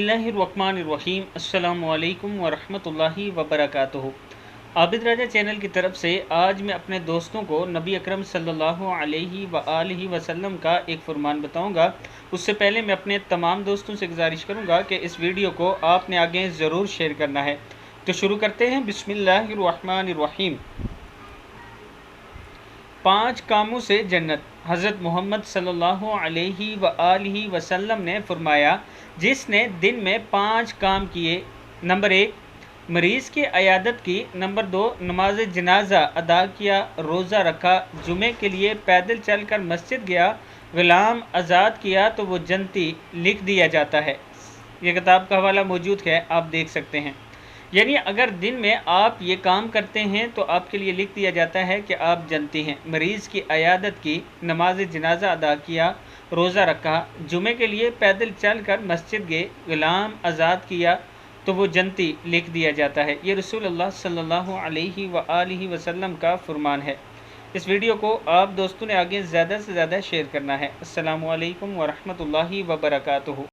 बिस्मिल्लाहिर्रहमानिर्रहीम। अस्सलामु अलैकुम वरहमतुल्लाहि वबरकातुहू। आबिद राजा चैनल की तरफ से आज मैं अपने दोस्तों को नबी अकरम सल्लल्लाहु अलैहि वआलिहि वसल्लम का एक फरमान बताऊंगा। उससे पहले मैं अपने तमाम दोस्तों से गुजारिश करूंगा कि इस वीडियो को आपने आगे ज़रूर शेयर करना है। तो शुरू करते हैं। बिस्मिल्लाहिर्रहमानिर्रहीम। 5 कामों से जन्नत। हज़रत मोहम्मद सल्लल्लाहु अलैहि वआलिहि वसल्लम ने फरमाया, जिसने दिन में 5 काम किए। नंबर 1, मरीज़ की अयादत की। नंबर 2, नमाज जनाजा अदा किया, रोज़ा रखा, जुमे के लिए पैदल चलकर मस्जिद गया, ग़ुलाम आज़ाद किया तो वो जन्नती लिख दिया जाता है। ये किताब का हवाला मौजूद है, आप देख सकते हैं। यानी अगर दिन में आप ये काम करते हैं तो आपके लिए लिख दिया जाता है कि आप जन्नती हैं। मरीज़ की अयादत की, नमाज जनाजा अदा किया, रोज़ा रखा, जुमे के लिए पैदल चल कर मस्जिद गए, ग़ुलाम आज़ाद किया तो वो जन्नती लिख दिया जाता है। ये रसूलुल्लाह सल्लल्लाहु अलैहि वआलिहि वसल्लम का फरमान है। इस वीडियो को आप दोस्तों ने आगे ज़्यादा से ज़्यादा शेयर करना है। अस्सलामु अलैकुम वरहमतुल्लाहि वबरकातुहू।